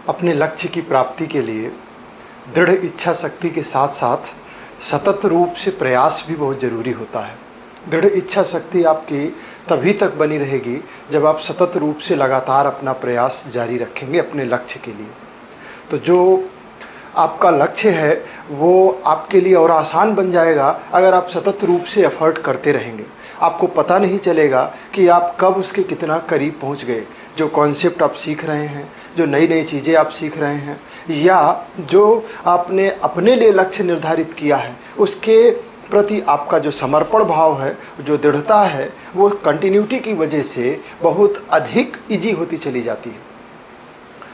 अपने लक्ष्य की प्राप्ति के लिए दृढ़ इच्छा शक्ति के साथ साथ सतत रूप से प्रयास भी बहुत ज़रूरी होता है। दृढ़ इच्छा शक्ति आपकी तभी तक बनी रहेगी जब आप सतत रूप से लगातार अपना प्रयास जारी रखेंगे अपने लक्ष्य के लिए। तो जो आपका लक्ष्य है वो आपके लिए और आसान बन जाएगा अगर आप सतत रूप से एफर्ट करते रहेंगे। आपको पता नहीं चलेगा कि आप कब उसके कितना करीब पहुंच गए। जो कॉन्सेप्ट आप सीख रहे हैं, जो नई नई चीज़ें आप सीख रहे हैं, या जो आपने अपने लिए लक्ष्य निर्धारित किया है, उसके प्रति आपका जो समर्पण भाव है, जो दृढ़ता है, वो कंटिन्यूटी की वजह से बहुत अधिक ईजी होती चली जाती है।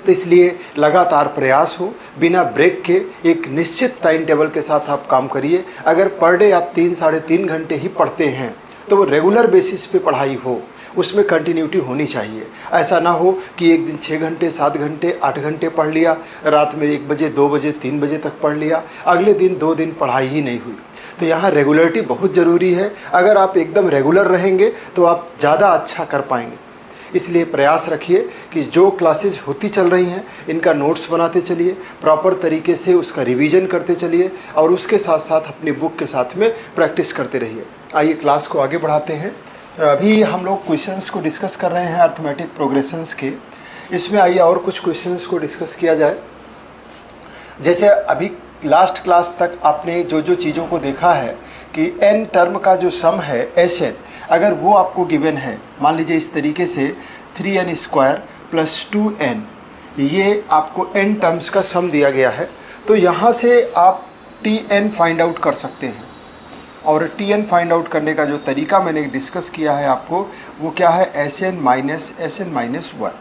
तो इसलिए लगातार प्रयास हो, बिना ब्रेक के एक निश्चित टाइम टेबल के साथ आप काम करिए। अगर पर डे आप 3-3.5 घंटे ही पढ़ते हैं तो वो रेगुलर बेसिस पे पढ़ाई हो, उसमें कंटिन्यूटी होनी चाहिए। ऐसा ना हो कि एक दिन 6 घंटे, 7 घंटे, 8 घंटे पढ़ लिया, रात में 1 बजे, 2 बजे, 3 बजे तक पढ़ लिया, अगले दिन 2 दिन पढ़ाई ही नहीं हुई। तो यहाँ रेगुलरिटी बहुत ज़रूरी है। अगर आप एकदम रेगुलर रहेंगे तो आप ज़्यादा अच्छा कर पाएंगे। इसलिए प्रयास रखिए कि जो क्लासेस होती चल रही हैं इनका नोट्स बनाते चलिए, प्रॉपर तरीके से उसका रिवीजन करते चलिए और उसके साथ साथ अपनी बुक के साथ में प्रैक्टिस करते रहिए। आइए क्लास को आगे बढ़ाते हैं। अभी हम लोग क्वेश्चंस को डिस्कस कर रहे हैं अर्थमेटिक प्रोग्रेशंस के। इसमें आइए और कुछ क्वेश्चंस को डिस्कस किया जाए। जैसे अभी लास्ट क्लास तक आपने जो जो चीज़ों को देखा है कि n टर्म का जो सम है Sn, अगर वो आपको गिवन है, मान लीजिए इस तरीके से 3n² + 2n, ये आपको n टर्म्स का सम दिया गया है। तो यहाँ से आप Tn फाइंड आउट कर सकते हैं। और Tn फाइंड आउट करने का जो तरीका मैंने डिस्कस किया है आपको, वो क्या है, Sn - 1।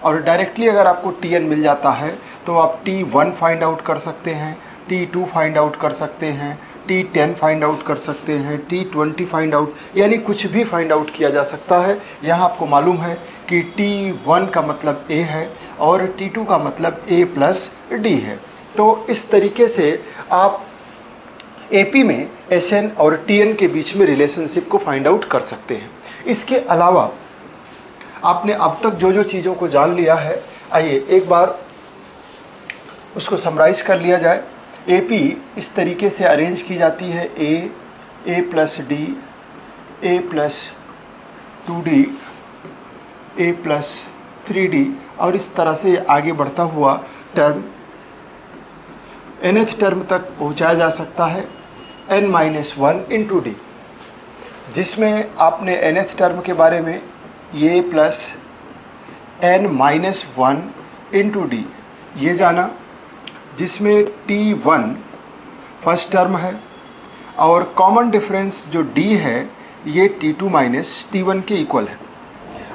और डायरेक्टली अगर आपको Tn मिल जाता है तो आप T1 फाइंड आउट कर सकते हैं, T2 फाइंड आउट कर सकते हैं, T10 फाइंड आउट कर सकते हैं, T20 फाइंड आउट, यानी कुछ भी फाइंड आउट किया जा सकता है। यहाँ आपको मालूम है कि T1 का मतलब A है और T2 का मतलब A + D है। तो इस तरीके से आप AP में Sn और Tn के बीच में रिलेशनशिप को फाइंड आउट कर सकते हैं। इसके अलावा आपने अब तक जो जो चीज़ों को जान लिया है, आइए एक बार उसको समराइज कर लिया जाए। AP इस तरीके से अरेंज की जाती है, A + D, A + 2D, A + 3D, और इस तरह से आगे बढ़ता हुआ टर्म nth टर्म तक पहुंचाया जा सकता है n - 1 × D, जिसमें आपने nth टर्म के बारे में A + n - 1 × D ये जाना, जिसमें T1 फर्स्ट टर्म है और कॉमन डिफरेंस जो D है ये T2 - T1 के इक्वल है।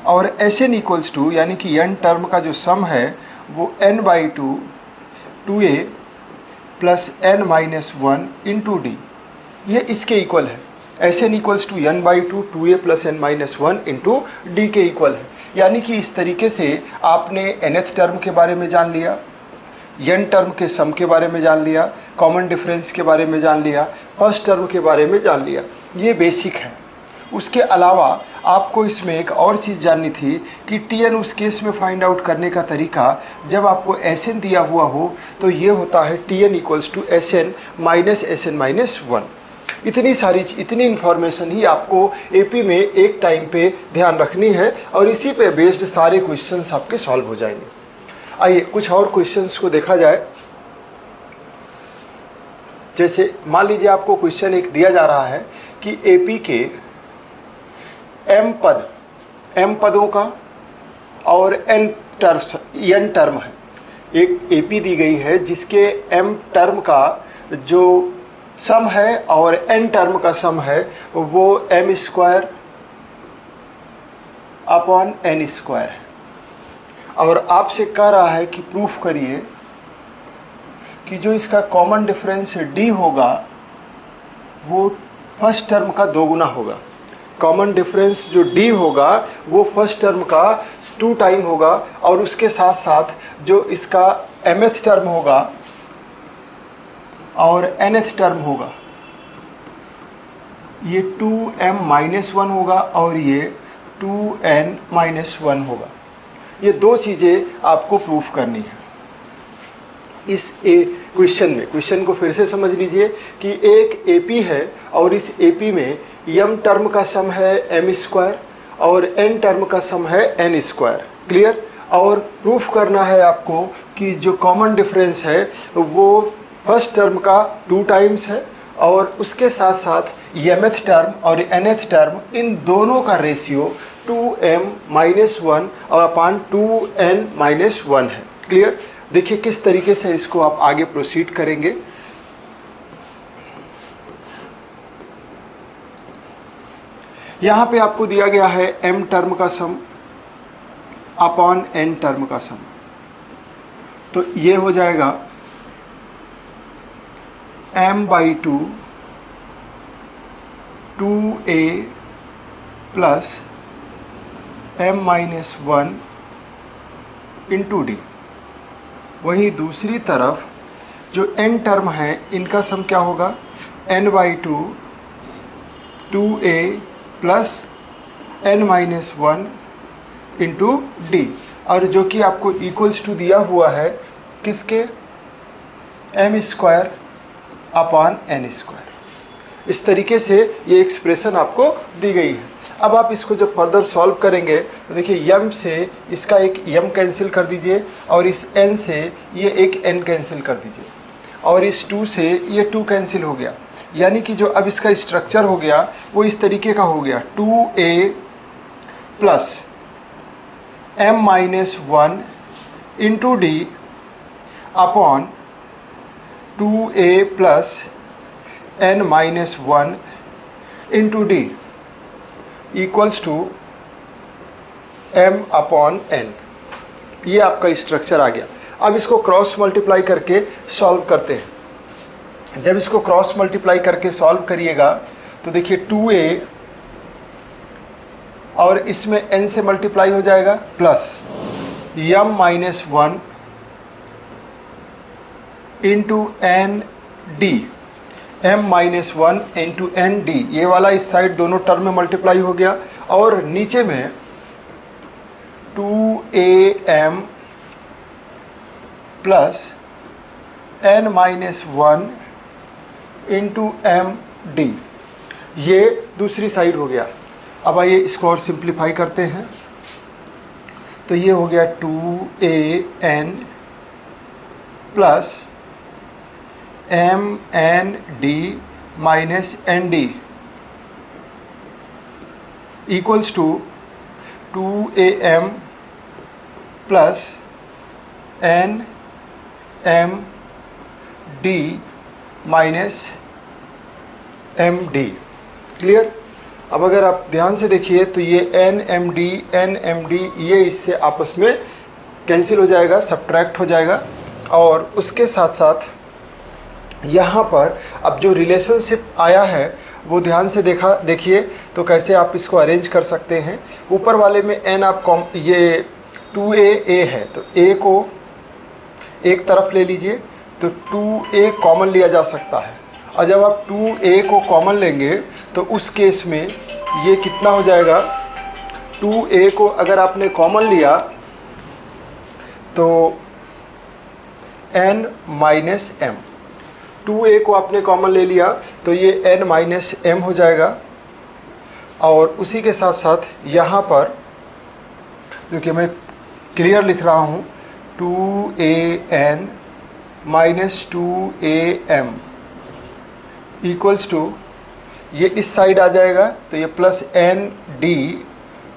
और Sn = यानी कि n टर्म का जो सम है वो n/2 2a + n - 1 × D, ये इसके इक्वल है। Sn = n/2 2a + n - 1 × D के इक्वल है। यानी कि इस तरीके से आपने nth टर्म के बारे में जान लिया, n टर्म के सम के बारे में जान लिया, कॉमन डिफरेंस के बारे में जान लिया, फर्स्ट टर्म के बारे में जान लिया। ये बेसिक है। उसके अलावा आपको इसमें एक और चीज़ जाननी थी कि Tn उस केस में फाइंड आउट करने का तरीका, जब आपको Sn दिया हुआ हो तो ये होता है Tn = Sn - Sn - 1। इतनी इन्फॉर्मेशन ही आपको AP में एक टाइम पे ध्यान रखनी है और इसी पे बेस्ड सारे क्वेश्चंस आपके सॉल्व हो जाएंगे। आइए कुछ और क्वेश्चंस को देखा जाए। जैसे मान लीजिए आपको क्वेश्चन एक दिया जा रहा है कि AP के m पदों का और n टर्म है। एक AP दी गई है जिसके m टर्म का जो सम है और n टर्म का सम है वो m² / n² है। और आपसे कह रहा है कि प्रूफ करिए कि जो इसका कॉमन डिफरेंस D होगा वो फर्स्ट टर्म का 2 गुना होगा। कॉमन डिफरेंस जो D होगा वो फर्स्ट टर्म का 2 टाइम होगा और उसके साथ साथ जो इसका mth टर्म होगा और nth टर्म होगा ये 2m - 1 होगा और ये 2n - 1 होगा। ये दो चीज़ें आपको प्रूफ करनी है इस क्वेश्चन को फिर से समझ लीजिए कि एक एपी है और इस एपी में m टर्म का सम है m स्क्वायर और n टर्म का सम है n स्क्वायर। क्लियर? और प्रूफ करना है आपको कि जो कॉमन डिफरेंस है वो फर्स्ट टर्म का 2 टाइम्स है और उसके साथ साथ mth टर्म और nth टर्म इन दोनों का रेशियो 2m-1 और अपान 2n-1 है। क्लियर? देखिए किस तरीके से इसको आप आगे प्रोसीड करेंगे। यहाँ पे आपको दिया गया है m टर्म का सम अपॉन n टर्म का सम, तो ये हो जाएगा m/2 2a plus m-1 into D. वहीं दूसरी तरफ जो n टर्म है इनका सम क्या होगा, n/2 2a plus n-1 into D, और जो कि आपको इक्वल्स टू दिया हुआ है किसके, m square upon n square. इस तरीके से ये एक्सप्रेशन आपको दी गई है। अब आप इसको जब फर्दर सॉल्व करेंगे तो देखिए m से इसका एक m कैंसिल कर दीजिए और इस n से ये एक n कैंसिल कर दीजिए और इस 2 से ये 2 कैंसिल हो गया, यानी कि जो अब इसका स्ट्रक्चर हो गया वो इस तरीके का हो गया 2a plus m-1 into D upon 2a plus n-1 into D equals to m upon n। ये आपका स्ट्रक्चर आ गया। अब इसको क्रॉस मल्टीप्लाई करके सॉल्व करते हैं। जब इसको क्रॉस मल्टीप्लाई करके सॉल्व करिएगा तो देखिए 2a और इसमें n से मल्टीप्लाई हो जाएगा plus m-1 into N D, m-1 into N D, ये वाला इस साइड दोनों टर्म में मल्टीप्लाई हो गया और नीचे में 2am plus n-1 into M D, ये दूसरी साइड हो गया। अब आइए इसको और सिंप्लीफाई करते हैं तो ये हो गया 2an plus m-n-d minus n-d equals to 2am plus n-m-d minus m-d। Clear? अब अगर आप ध्यान से देखिए तो ये n-m-d ये इससे आपस में कैंसिल हो जाएगा, सब्ट्रैक्ट हो जाएगा और उसके साथ साथ यहाँ पर अब जो रिलेशनशिप आया है वो ध्यान से देखिए तो कैसे आप इसको अरेंज कर सकते हैं। ऊपर वाले में n आप ये 2a है तो a को एक तरफ ले लीजिए तो 2a कॉमन लिया जा सकता है, और जब आप 2a को कॉमन लेंगे तो उस केस में ये कितना हो जाएगा, 2a को अगर आपने कॉमन लिया तो n-m, 2a को आपने कॉमन ले लिया तो ये n-m हो जाएगा। और उसी के साथ साथ यहाँ पर जो कि मैं क्लियर लिख रहा हूँ 2an minus 2am equals to, ये इस साइड आ जाएगा तो ये प्लस n-d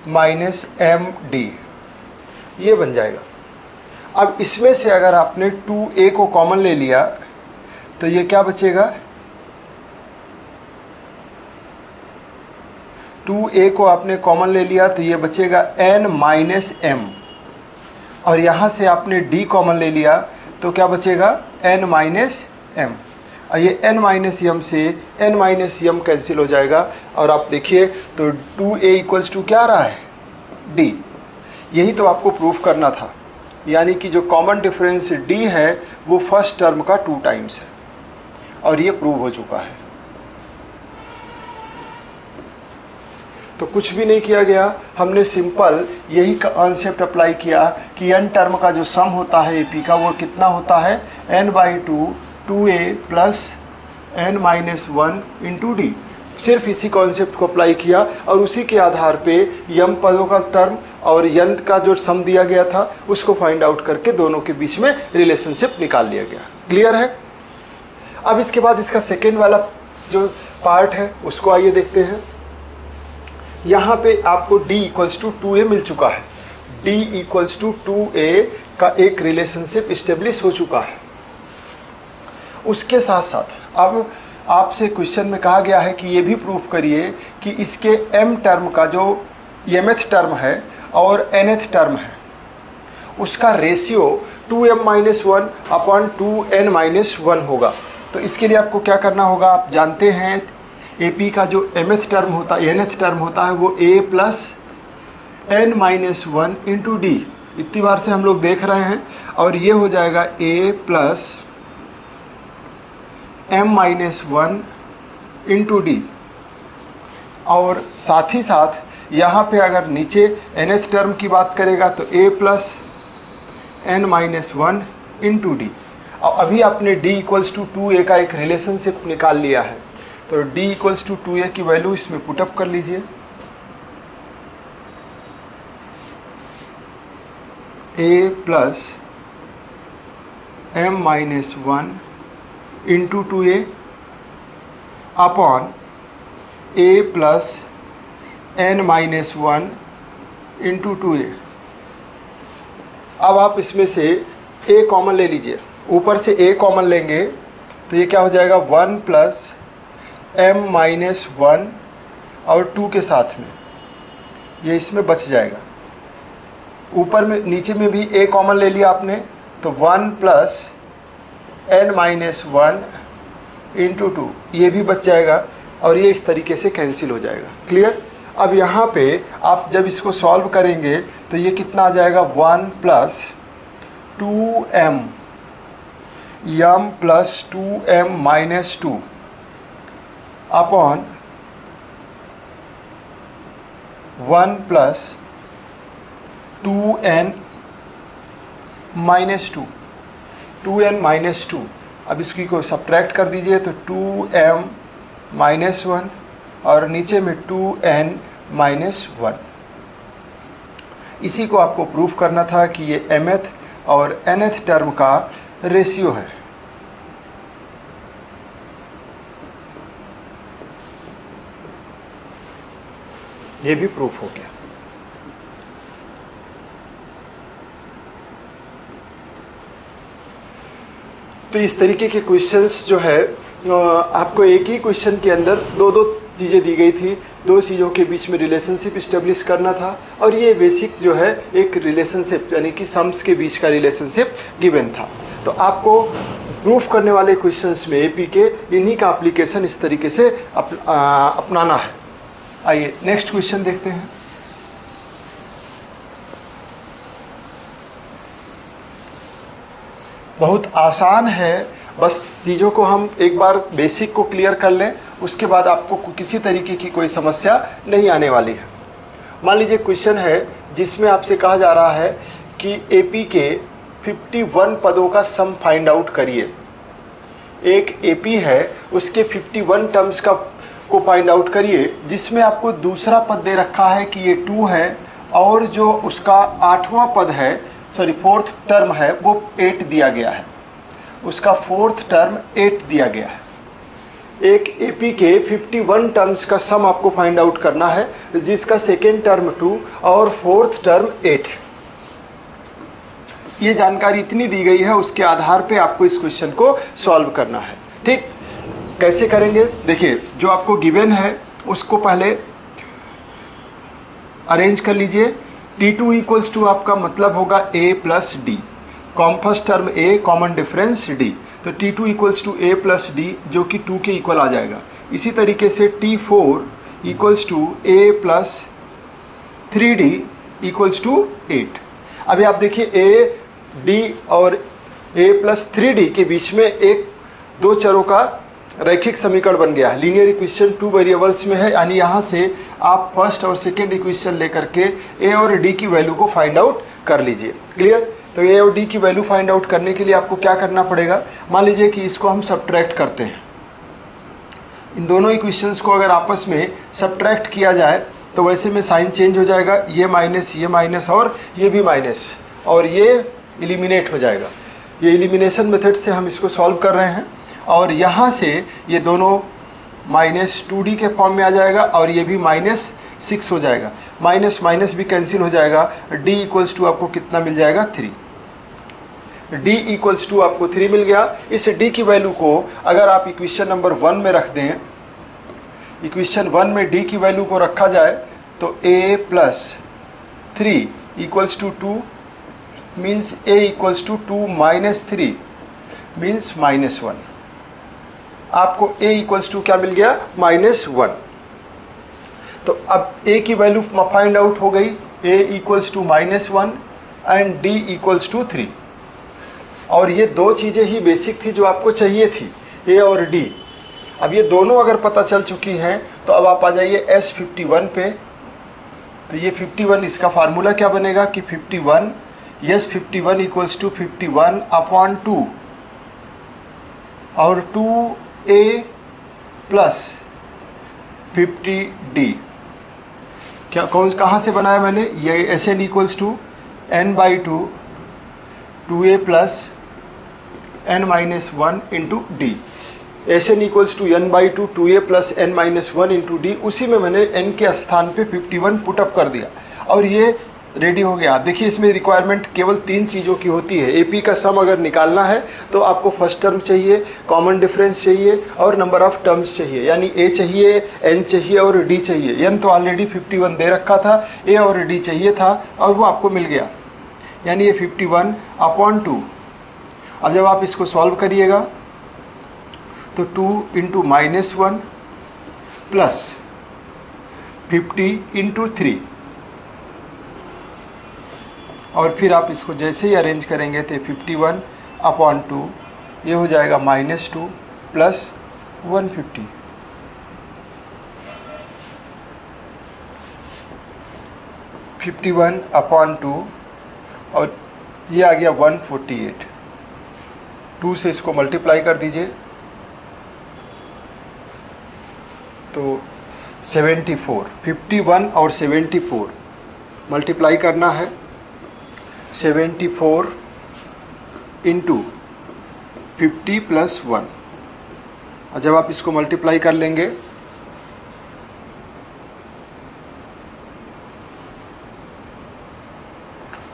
माइनस m-d ये बन जाएगा। अब इसमें से अगर आपने 2a को कॉमन ले लिया तो ये क्या बचेगा, 2a को आपने कॉमन ले लिया तो ये बचेगा n-m, और यहाँ से आपने d कॉमन ले लिया तो क्या बचेगा n-m, और ये n-m से n-m कैंसिल हो जाएगा और आप देखिए तो 2a इक्वल्स टू क्या आ रहा है, d। यही तो आपको प्रूफ करना था, यानी कि जो कॉमन डिफरेंस d है वो फर्स्ट टर्म का 2 टाइम्स है और ये प्रूव हो चुका है। तो कुछ भी नहीं किया गया, हमने सिंपल यही कॉन्सेप्ट अप्लाई किया कि n टर्म का जो सम होता है एपी का वो कितना होता है n/2 2a plus n-1 into D. सिर्फ इसी कॉन्सेप्ट को अप्लाई किया और उसी के आधार पे यम पदों का टर्म और यन का जो सम दिया गया था उसको फाइंड आउट करके दोनों के बीच में रिलेशनशिप निकाल लिया गया। क्लियर है? अब इसके बाद इसका सेकेंड वाला जो पार्ट है उसको आइए देखते हैं। यहाँ पे आपको d इक्वल्स टू 2a मिल चुका है। d इक्वल्स टू 2a का एक रिलेशनशिप इस्टेब्लिश हो चुका है। उसके साथ साथ अब आपसे क्वेश्चन में कहा गया है कि ये भी प्रूफ करिए कि इसके m टर्म का जो mth टर्म है और nth टर्म है उसका रेशियो 2m-1 अपॉन 2n-1 होगा। तो इसके लिए आपको क्या करना होगा, आप जानते हैं AP का जो mth टर्म होता है nth टर्म होता है वो a plus n-1 into D. इतनी बार से हम लोग देख रहे हैं और ये हो जाएगा a plus m-1 into D. और साथ ही साथ यहाँ पे अगर नीचे nth टर्म की बात करेगा तो a plus n-1 into D. और अभी आपने d इक्वल्स टू 2a का एक रिलेशनशिप निकाल लिया है, तो d इक्वल्स टू 2a की वैल्यू इसमें पुटअप कर लीजिए। a plus m-1 into 2a upon a plus n-1 into 2a। अब आप इसमें से a कॉमन ले लीजिए, ऊपर से a कॉमन लेंगे तो ये क्या हो जाएगा 1 प्लस m-1 और 2 के साथ में ये इसमें बच जाएगा। ऊपर में नीचे में भी a कॉमन ले लिया आपने तो 1 प्लस n-1 इंटू 2 ये भी बच जाएगा और ये इस तरीके से कैंसिल हो जाएगा। क्लियर? अब यहाँ पे आप जब इसको सॉल्व करेंगे तो ये कितना आ जाएगा 1 plus 2m m plus 2m-2 upon 1 plus 2n-2 अब इसकी को सब्ट्रैक्ट कर दीजिए तो 2m-1 और नीचे में 2n-1। इसी को आपको प्रूफ करना था कि ये mth और nth टर्म का रेशियो है। ये भी प्रूफ हो गया। तो इस तरीके के क्वेश्चंस जो है आपको एक ही क्वेश्चन के अंदर दो चीज़ें दी गई थी, दो चीज़ों के बीच में रिलेशनशिप इस्टेब्लिश करना था और ये बेसिक जो है एक रिलेशनशिप यानी कि सम्स के बीच का रिलेशनशिप गिवन था। तो आपको प्रूफ करने वाले क्वेश्चंस में एपी के इन्हीं का एप्लीकेशन इस तरीके से अपनाना है। आइए नेक्स्ट क्वेश्चन देखते हैं। बहुत आसान है, बस चीज़ों को हम एक बार बेसिक को क्लियर कर लें, उसके बाद आपको किसी तरीके की कोई समस्या नहीं आने वाली है। मान लीजिए क्वेश्चन है जिसमें आपसे कहा जा रहा है कि एपी के 51 पदों का सम फाइंड आउट करिए। एक एपी है उसके 51 टर्म्स को फाइंड आउट करिए, जिसमें आपको दूसरा पद दे रखा है कि ये 2 है और जो उसका 8वां पद है फोर्थ टर्म है वो 8 दिया गया है, उसका फोर्थ टर्म 8 दिया गया है। एक एपी के 51 टर्म्स का सम आपको फाइंड आउट करना है, जिसका सेकेंड टर्म 2 और फोर्थ टर्म 8 है। ये जानकारी इतनी दी गई है, उसके आधार पे आपको इस क्वेश्चन को सॉल्व करना है। ठीक, कैसे करेंगे? देखिए, जो आपको गिवन है उसको पहले अरेंज कर लीजिए। T2 इक्वल्स टू आपका मतलब होगा A plus D, first term A common difference D, तो T2 equals to A plus D जो कि 2 के इक्वल आ जाएगा। इसी तरीके से T4 equals to A plus 3D equals to 8। अभी आप देखिए A, D और A प्लस 3D के बीच में एक दो चरों का रैखिक समीकरण बन गया है। लीनियर इक्वेशन 2 वेरिएबल्स में है, यानी यहाँ से आप फर्स्ट और सेकेंड इक्वेशन लेकर के ए और डी की वैल्यू को फाइंड आउट कर लीजिए। क्लियर? तो ए और डी की वैल्यू फाइंड आउट करने के लिए आपको क्या करना पड़ेगा, मान लीजिए कि इसको हम सब्ट्रैक्ट करते हैं। इन दोनों इक्वेशंस को अगर आपस में सब्ट्रैक्ट किया जाए तो वैसे में साइन चेंज हो जाएगा, ये माइनस और ये भी माइनस, और ये एलिमिनेट हो जाएगा। ये एलिमिनेशन मेथड से हम इसको सॉल्व कर रहे हैं, और यहाँ से ये दोनों -2d के फॉर्म में आ जाएगा, और ये भी -6 हो जाएगा। माइनस माइनस भी कैंसिल हो जाएगा। d इक्वल्स टू आपको कितना मिल जाएगा, 3। d इक्वल्स टू आपको 3 मिल गया। इस d की वैल्यू को अगर आप इक्वेशन नंबर 1 में रख दें, इक्वेशन 1 में d की वैल्यू को रखा जाए तो a + 3 equals to 2 means a equals to 2 - 3 means -1। आपको a इक्वल्स टू क्या मिल गया, -1। तो अब a की वैल्यू फाइंड आउट हो गई, a equals to -1 and d equals to 3। और ये दो चीज़ें ही बेसिक थी जो आपको चाहिए थी, a और d। अब ये दोनों अगर पता चल चुकी हैं तो अब आप आ जाइए S51 पे। तो ये 51, इसका फार्मूला क्या बनेगा कि 51 51 इक्वल्स टू 51/2 और 2a + 50d। क्या कहाँ से बनाया मैंने, ये Sn equals to n/2 2a + n-1 into D. Sn equals to n/2 2a + n-1 into D. उसी में मैंने n के स्थान पे 51 पुटअप कर दिया और ये रेडी हो गया। देखिए इसमें रिक्वायरमेंट केवल 3 चीज़ों की होती है। एपी का सम अगर निकालना है तो आपको फर्स्ट टर्म चाहिए, कॉमन डिफरेंस चाहिए और नंबर ऑफ टर्म्स चाहिए, यानी ए चाहिए, एन चाहिए और डी चाहिए। एन तो ऑलरेडी 51 दे रखा था, ए और डी चाहिए था और वो आपको मिल गया, यानी ये 51/2। अब जब आप इसको सॉल्व करिएगा तो 2 × -1 + 50 × 3, और फिर आप इसको जैसे ही अरेंज करेंगे तो 51/2 ये हो जाएगा -2 + 150। (51/2) और ये आ गया 148। 2 से इसको मल्टीप्लाई कर दीजिए तो 74। 51 और 74 मल्टीप्लाई करना है। 74 × 50 + 1, और जब आप इसको मल्टीप्लाई कर लेंगे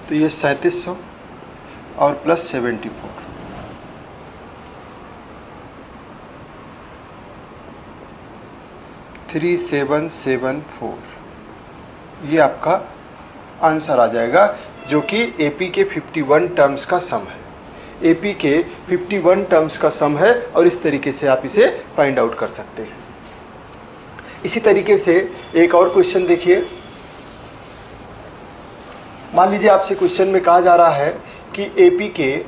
तो ये 3700 और प्लस 74। ये आपका आंसर आ जाएगा, जो कि एपी के 51 टर्म्स का सम है। एपी के 51 टर्म्स का सम है और इस तरीके से आप इसे फाइंड आउट कर सकते हैं। इसी तरीके से एक और क्वेश्चन देखिए। मान लीजिए आपसे क्वेश्चन में कहा जा रहा है कि एपी के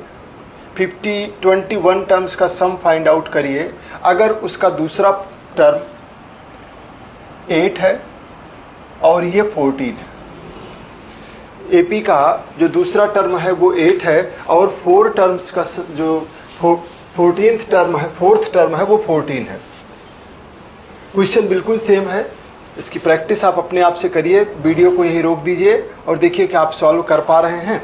21 टर्म्स का सम फाइंड आउट करिए अगर उसका दूसरा टर्म 8 है और ये 14 है। एपी का जो दूसरा टर्म है वो 8 है और 4 टर्म्स का जो 14th टर्म है, 4th टर्म है वो 14 है। क्वेश्चन बिल्कुल सेम है। इसकी प्रैक्टिस आप अपने आप से करिए, वीडियो को यहीं रोक दीजिए और देखिए कि आप सॉल्व कर पा रहे हैं।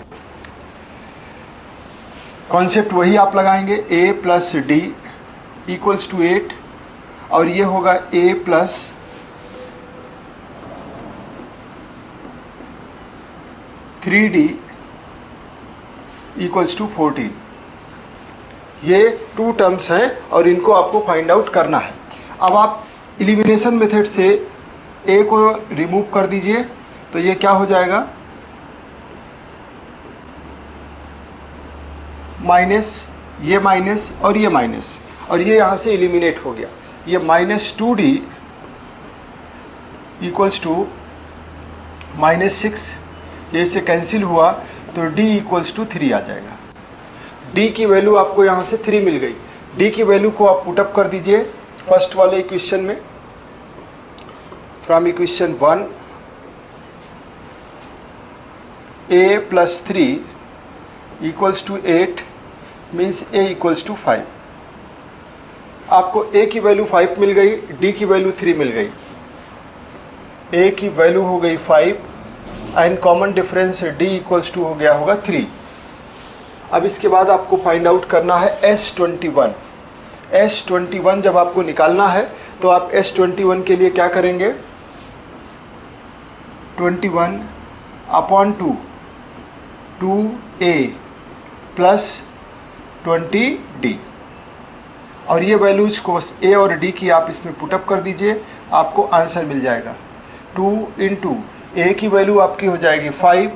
कॉन्सेप्ट वही आप लगाएंगे, a + d = 8 और ये होगा a + 3d = 14। ये 2 टर्म्स हैं और इनको आपको फाइंड आउट करना है। अब आप एलिमिनेशन मेथड से a को रिमूव कर दीजिए तो ये क्या हो जाएगा, माइनस, ये माइनस और ये माइनस, और ये यहाँ से एलिमिनेट हो गया। ये -2d = -6, ये इससे कैंसिल हुआ तो d = 3 आ जाएगा। d की वैल्यू आपको यहाँ से 3 मिल गई। d की वैल्यू को आप पुटअप कर दीजिए फर्स्ट वाले इक्वेशन में from equation 1 a plus 3 equals to 8 means a equals to 5। आपको a की वैल्यू 5 मिल गई, d की वैल्यू 3 मिल गई। a की वैल्यू हो गई 5 and common difference d equals to हो गया होगा 3। अब इसके बाद आपको फाइंड आउट करना है S21। S21 जब आपको निकालना है तो आप S21 के लिए क्या करेंगे, 21 अपॉन 2a प्लस 20d, और ये वैल्यूज को a और d की आप इसमें पुटअप कर दीजिए, आपको आंसर मिल जाएगा। 2 इंटू a की वैल्यू आपकी हो जाएगी 5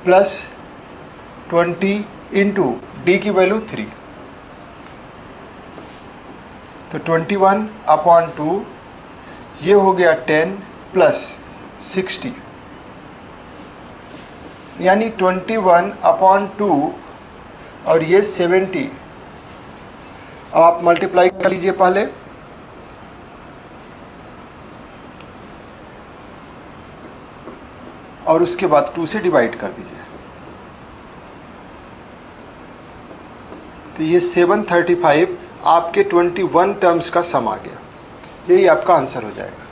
प्लस 20 इंटू d की वैल्यू 3, तो 21 अपॉन 2 ये हो गया 10 प्लस 60, यानी 21 अपॉन 2 और ये 70। अब आप मल्टीप्लाई कर लीजिए पहले, और उसके बाद 2 से डिवाइड कर दीजिए, तो ये 735 आपके 21 टर्म्स का सम आ गया। यही आपका आंसर हो जाएगा।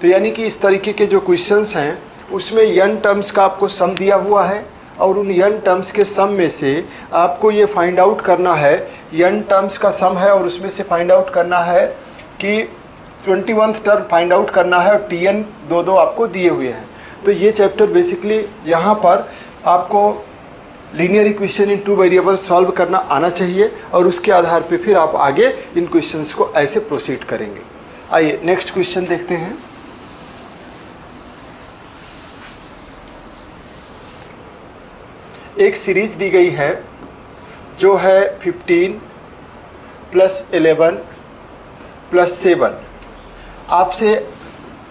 तो यानी कि इस तरीके के जो क्वेश्चंस हैं उसमें n टर्म्स का आपको सम दिया हुआ है, और उन n टर्म्स के सम में से आपको ये फाइंड आउट करना है, n टर्म्स का सम है और उसमें से फाइंड आउट करना है कि 21th टर्म फाइंड आउट करना है, और tn दो आपको दिए हुए हैं। तो ये चैप्टर बेसिकली यहाँ पर आपको linear equation in 2 variable solve करना आना चाहिए, और उसके आधार पे फिर आप आगे इन क्वेश्चंस को ऐसे प्रोसीड करेंगे। आइए नेक्स्ट क्वेश्चन देखते हैं। एक सीरीज दी गई है जो है 15 प्लस 11 प्लस 7। आपसे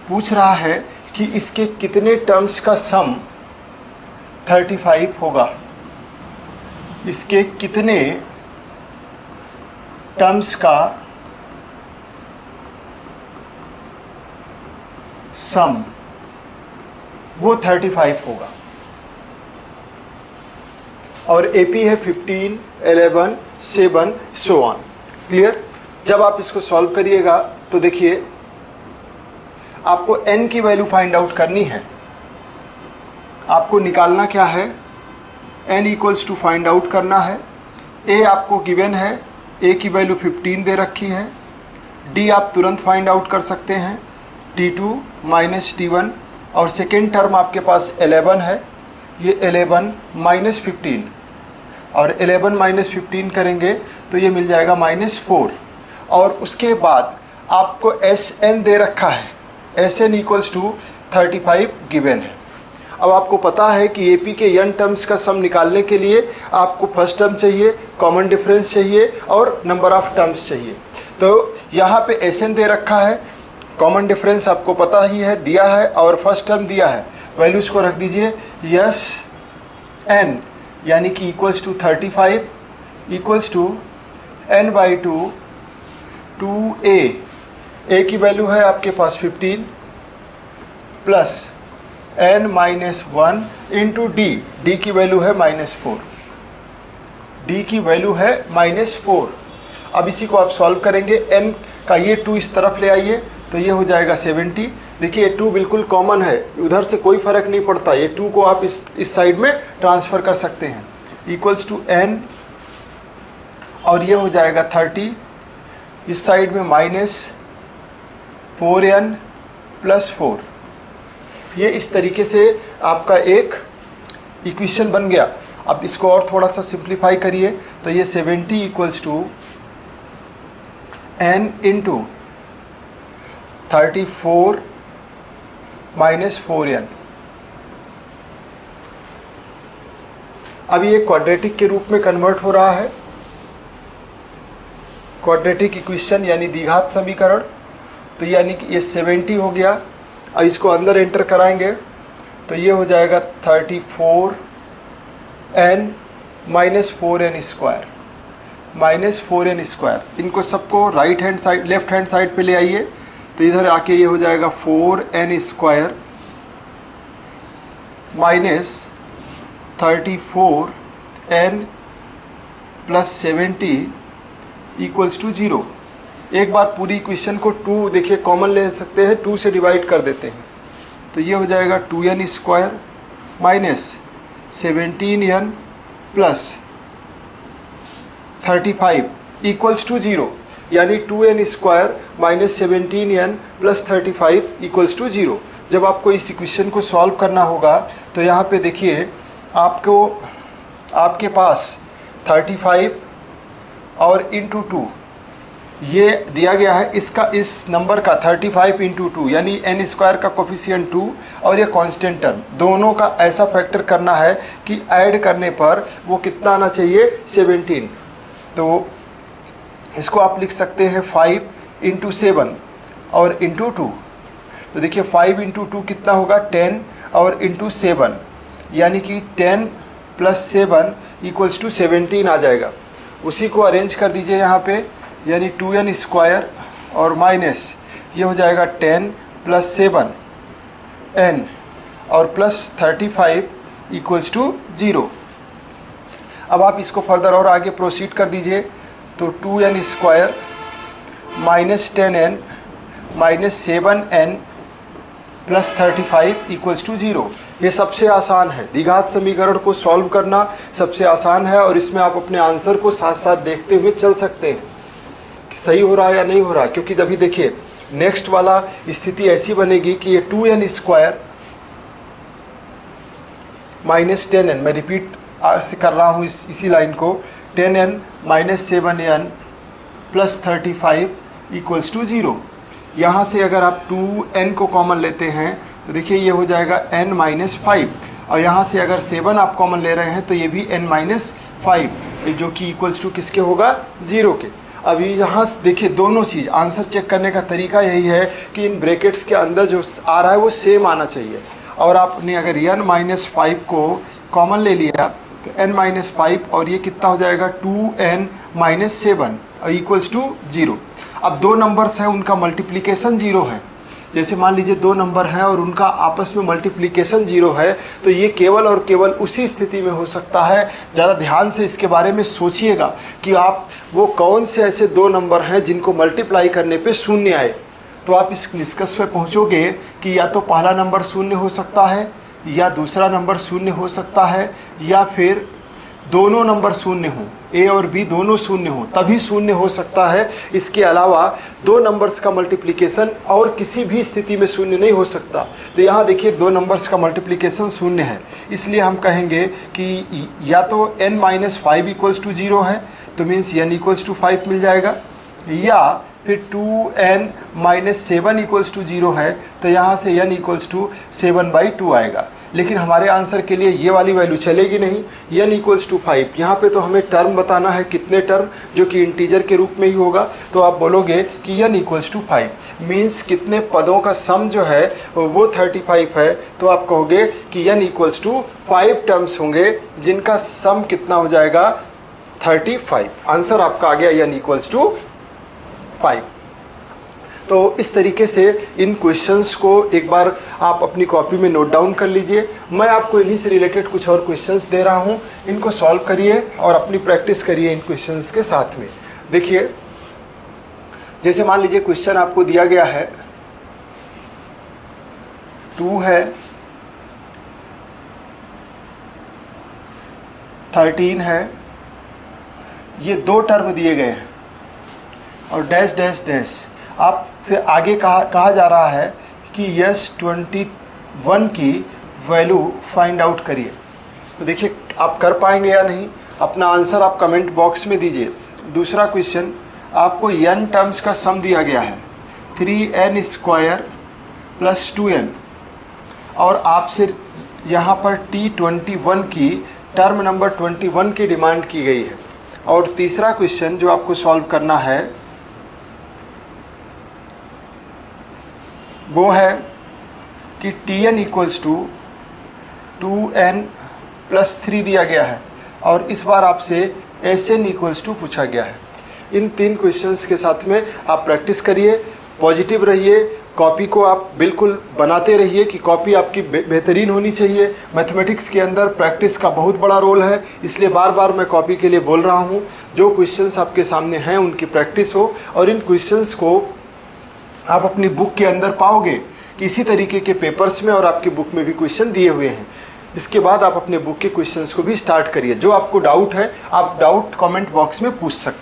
पूछ रहा है कि इसके कितने टर्म्स का सम 35 होगा, इसके कितने टर्म्स का सम वो 35 होगा, और एपी है 15, 11, 7 सो ऑन। क्लियर। जब आप इसको सॉल्व करिएगा तो देखिए आपको n की वैल्यू फाइंड आउट करनी है। आपको निकालना क्या है, n equals to find out करना है। a आपको गिवन है, a की वैल्यू 15 दे रखी है। d आप तुरंत फाइंड आउट कर सकते हैं, t2 माइनस t1, और सेकेंड टर्म आपके पास 11 है, ये 11 माइनस 15, और 11 माइनस 15 करेंगे तो ये मिल जाएगा -4, और उसके बाद आपको Sn दे रखा है, Sn इक्वल्स टू 35 गिवन है। अब आपको पता है कि AP के n टर्म्स का सम निकालने के लिए आपको फर्स्ट टर्म चाहिए, कॉमन डिफरेंस चाहिए, और नंबर ऑफ टर्म्स चाहिए। तो यहाँ पे Sn दे रखा है, कॉमन डिफरेंस आपको पता ही है, दिया है, और फर्स्ट टर्म दिया है। वैल्यूज़ को रख दीजिए, Sn यानी कि equals to 35 equals to n/2 2a, a की वैल्यू है आपके पास 15 प्लस n-1 इंटू d की वैल्यू है -4, d की वैल्यू है -4। अब इसी को आप सॉल्व करेंगे, n का ये 2 इस तरफ ले आइए तो ये हो जाएगा 70। देखिए 2 बिल्कुल कॉमन है, उधर से कोई फर्क नहीं पड़ता, ये 2 को आप इस साइड में ट्रांसफ़र कर सकते हैं, इक्वल्स टू n, और ये हो जाएगा 30, इस साइड में -4n प्लस 4। ये इस तरीके से आपका एक इक्वेशन बन गया। अब इसको और थोड़ा सा सिंप्लीफाई करिए तो ये 70 equals to n into 34 minus 4n। अब ये क्वाड्रेटिक के रूप में कन्वर्ट हो रहा है, क्वाड्रेटिक इक्वेशन यानी द्विघात समीकरण। तो यानी कि ये 70 हो गया। अब इसको अंदर एंटर कराएंगे तो ये हो जाएगा 34n minus 4n square minus 4n²। इनको सबको right hand side left hand side पे ले आइए, तो इधर आके ये हो जाएगा 4n² minus 34n plus 70 equals to 0। एक बार पूरी इक्वेशन को 2 देखिए कॉमन ले सकते हैं, 2 से डिवाइड कर देते हैं, तो ये हो जाएगा 2n² minus 17n plus 35 equals to 0, यानी 2n² minus 17n plus 35 equals to 0। जब आपको इस इक्वेशन को सॉल्व करना होगा तो यहाँ पे देखिए आपके पास 35 और इंटू 2 ये दिया गया है, इसका इस नंबर का 35 इंटू 2 यानी n² का कोफिशिएंट 2 और ये कांस्टेंट टर्म दोनों का ऐसा फैक्टर करना है कि ऐड करने पर वो कितना आना चाहिए 17। तो इसको आप लिख सकते हैं 5 इंटू 7 और इंटू 2। तो देखिए 5 इंटू 2 कितना होगा 10 और इंटू 7 यानी कि 10 प्लस 7 इक्वल्स टू 17 आ जाएगा। उसी को अरेंज कर दीजिए यहाँ पे, यानी 2n² और माइनस ये हो जाएगा 10 प्लस 7n और प्लस 35 इक्वल्स टू 0। अब आप इसको फर्दर और आगे प्रोसीड कर दीजिए, तो 2n² minus 10n minus 7n plus 35 equals to 0। ये सबसे आसान है, द्विघात समीकरण को सॉल्व करना सबसे आसान है, और इसमें आप अपने आंसर को साथ साथ देखते हुए चल सकते हैं कि सही हो रहा है या नहीं हो रहा है। क्योंकि जब भी देखिए नेक्स्ट वाला स्थिति ऐसी बनेगी कि ये 2n² माइनस 10n, मैं रिपीट से कर रहा हूँ इसी लाइन को, 10n minus 7n plus 35 equals to 0। यहाँ से अगर आप 2n को कॉमन लेते हैं तो देखिए ये हो जाएगा n माइनस 5, और यहाँ से अगर 7 आप कॉमन ले रहे हैं तो ये भी n माइनस 5, जो कि इक्वल्स टू किसके होगा 0 के। अभी यहाँ देखिए दोनों चीज़ आंसर चेक करने का तरीका यही है कि इन ब्रैकेट्स के अंदर जो आ रहा है वो सेम आना चाहिए, और आपने अगर n माइनस 5 को कॉमन ले लिया तो n माइनस 5 और ये कितना हो जाएगा 2n माइनस 7 और इक्वल्स टू 0। अब दो नंबर्स हैं उनका मल्टीप्लिकेशन 0 है, जैसे मान लीजिए दो नंबर हैं और उनका आपस में मल्टीप्लिकेशन 0 है, तो ये केवल और केवल उसी स्थिति में हो सकता है। ज़रा ध्यान से इसके बारे में सोचिएगा कि आप वो कौन से ऐसे दो नंबर हैं जिनको मल्टीप्लाई करने पे शून्य आए, तो आप इस निष्कर्ष पे पहुँचोगे कि या तो पहला नंबर शून्य हो सकता है, या दूसरा नंबर शून्य हो सकता है, या फिर दोनों नंबर शून्य हों, ए और बी दोनों शून्य हों, तभी शून्य हो सकता है। इसके अलावा दो नंबर्स का मल्टीप्लिकेशन और किसी भी स्थिति में शून्य नहीं हो सकता। तो यहाँ देखिए दो नंबर्स का मल्टीप्लिकेशन शून्य है, इसलिए हम कहेंगे कि या तो n माइनस 5 इक्वल्स टू 0 है, तो मीन्स n इक्वल्स टू 5 मिल जाएगा, या फिर 2n माइनस 7 इक्वल्स टू 0 है, तो यहाँ से n इक्वल्स टू 7/2 आएगा। लेकिन हमारे आंसर के लिए ये वाली वैल्यू चलेगी नहीं, n इक्वल्स टू 5। यहाँ पे तो हमें टर्म बताना है, कितने टर्म, जो कि इंटीजर के रूप में ही होगा। तो आप बोलोगे कि n इक्वल्स टू 5 मीन्स कितने पदों का सम जो है वो 35 है, तो आप कहोगे कि n इक्वल्स टू 5 टर्म्स होंगे जिनका सम कितना हो जाएगा 35। आंसर आपका आ गया n इक्वल्स टू 5। तो इस तरीके से इन क्वेश्चंस को एक बार आप अपनी कॉपी में नोट डाउन कर लीजिए। मैं आपको इन्हीं से रिलेटेड कुछ और क्वेश्चंस दे रहा हूं, इनको सॉल्व करिए और अपनी प्रैक्टिस करिए इन क्वेश्चंस के साथ में। देखिए जैसे मान लीजिए क्वेश्चन आपको दिया गया है 2 है, 13 है, ये दो टर्म दिए गए हैं और डैश डैश डैश। आपसे आगे कहा जा रहा है कि यस 21 की वैल्यू फाइंड आउट करिए। तो देखिए आप कर पाएंगे या नहीं, अपना आंसर आप कमेंट बॉक्स में दीजिए। दूसरा क्वेश्चन, आपको n टर्म्स का सम दिया गया है 3n² प्लस 2n, और आपसे यहाँ पर T21 की टर्म नंबर 21 की डिमांड की गई है। और तीसरा क्वेश्चन जो आपको सॉल्व करना है वो है कि Tn equals to 2n plus 3 दिया गया है, और इस बार आपसे SN = पूछा गया है। इन 3 क्वेश्चंस के साथ में आप प्रैक्टिस करिए, पॉजिटिव रहिए, कॉपी को आप बिल्कुल बनाते रहिए कि कॉपी आपकी बेहतरीन होनी चाहिए। मैथमेटिक्स के अंदर प्रैक्टिस का बहुत बड़ा रोल है, इसलिए बार बार मैं कॉपी के लिए बोल रहा हूँ। जो क्वेश्चंस आपके सामने हैं उनकी प्रैक्टिस हो, और इन क्वेश्चंस को आप अपनी बुक के अंदर पाओगे कि इसी तरीके के पेपर्स में और आपकी बुक में भी क्वेश्चन दिए हुए हैं। इसके बाद आप अपने बुक के क्वेश्चंस को भी स्टार्ट करिए। जो आपको डाउट है, आप डाउट कमेंट बॉक्स में पूछ सकते हैं।